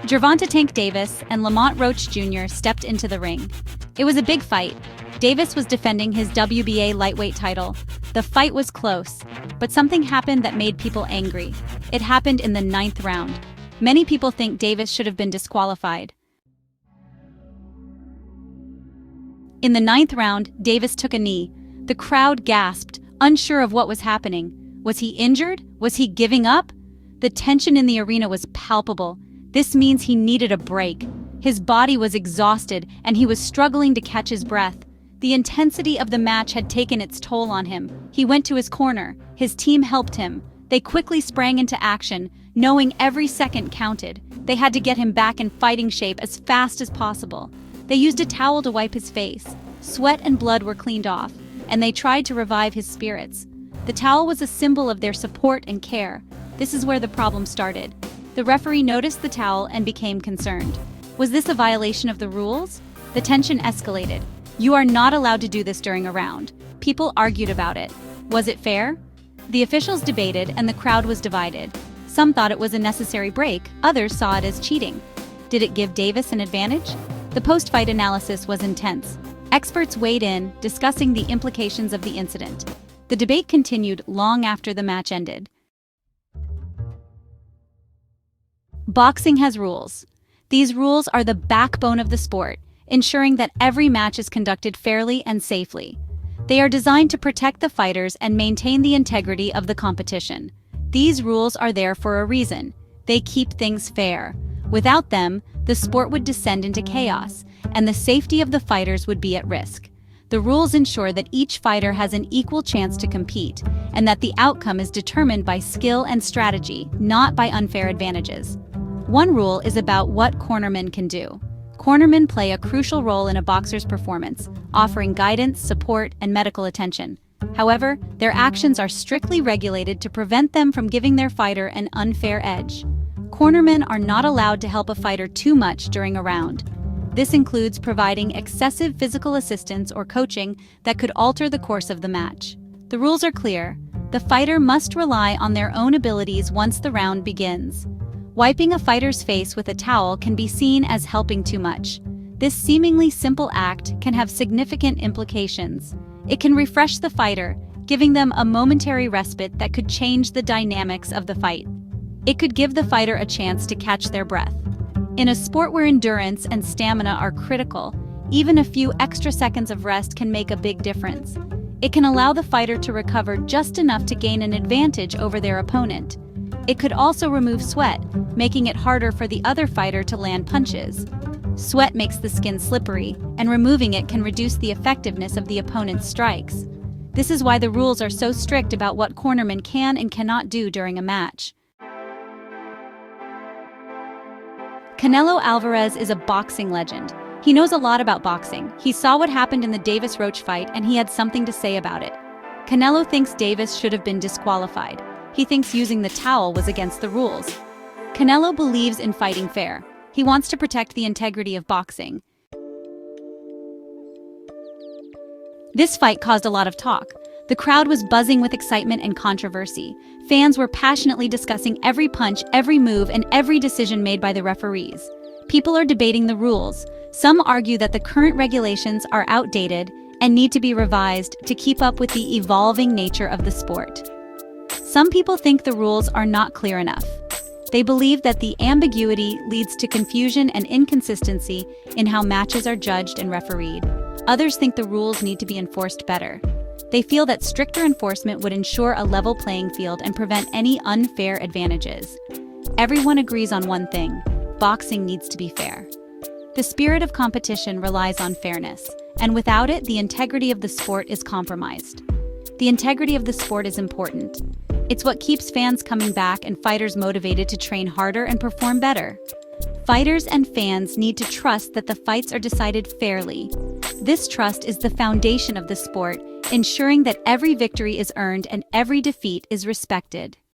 Gervonta Tank Davis and Lamont Roach Jr. stepped into the ring. It was a big fight. Davis was defending his WBA lightweight title. The fight was close, but something happened that made people angry. It happened in the 9th round. Many people think Davis should have been disqualified. In the 9th round, Davis took a knee. The crowd gasped, unsure of what was happening. Was he injured? Was he giving up? The tension in the arena was palpable. This means he needed a break. His body was exhausted, and he was struggling to catch his breath. The intensity of the match had taken its toll on him. He went to his corner. His team helped him. They quickly sprang into action, knowing every second counted. They had to get him back in fighting shape as fast as possible. They used a towel to wipe his face. Sweat and blood were cleaned off, and they tried to revive his spirits. The towel was a symbol of their support and care. This is where the problem started. The referee noticed the towel and became concerned. Was this a violation of the rules? The tension escalated. You are not allowed to do this during a round. People argued about it. Was it fair? The officials debated and the crowd was divided. Some thought it was a necessary break, others saw it as cheating. Did it give Davis an advantage? The post-fight analysis was intense. Experts weighed in, discussing the implications of the incident. The debate continued long after the match ended. Boxing has rules. These rules are the backbone of the sport, ensuring that every match is conducted fairly and safely. They are designed to protect the fighters and maintain the integrity of the competition. These rules are there for a reason. They keep things fair. Without them, the sport would descend into chaos, and the safety of the fighters would be at risk. The rules ensure that each fighter has an equal chance to compete, and that the outcome is determined by skill and strategy, not by unfair advantages. One rule is about what cornermen can do. Cornermen play a crucial role in a boxer's performance, offering guidance, support, and medical attention. However, their actions are strictly regulated to prevent them from giving their fighter an unfair edge. Cornermen are not allowed to help a fighter too much during a round. This includes providing excessive physical assistance or coaching that could alter the course of the match. The rules are clear. The fighter must rely on their own abilities once the round begins. Wiping a fighter's face with a towel can be seen as helping too much. This seemingly simple act can have significant implications. It can refresh the fighter, giving them a momentary respite that could change the dynamics of the fight. It could give the fighter a chance to catch their breath. In a sport where endurance and stamina are critical, even a few extra seconds of rest can make a big difference. It can allow the fighter to recover just enough to gain an advantage over their opponent. It could also remove sweat, making it harder for the other fighter to land punches. Sweat makes the skin slippery, and removing it can reduce the effectiveness of the opponent's strikes. This is why the rules are so strict about what cornermen can and cannot do during a match. Canelo Alvarez is a boxing legend. He knows a lot about boxing. He saw what happened in the Davis-Roach fight, and he had something to say about it. Canelo thinks Davis should have been disqualified. He thinks using the towel was against the rules. Canelo believes in fighting fair. He wants to protect the integrity of boxing. This fight caused a lot of talk. The crowd was buzzing with excitement and controversy. Fans were passionately discussing every punch, every move, and every decision made by the referees. People are debating the rules. Some argue that the current regulations are outdated and need to be revised to keep up with the evolving nature of the sport. Some people think the rules are not clear enough. They believe that the ambiguity leads to confusion and inconsistency in how matches are judged and refereed. Others think the rules need to be enforced better. They feel that stricter enforcement would ensure a level playing field and prevent any unfair advantages. Everyone agrees on one thing: boxing needs to be fair. The spirit of competition relies on fairness, and without it, the integrity of the sport is compromised. The integrity of the sport is important. It's what keeps fans coming back and fighters motivated to train harder and perform better. Fighters and fans need to trust that the fights are decided fairly. This trust is the foundation of the sport, ensuring that every victory is earned and every defeat is respected.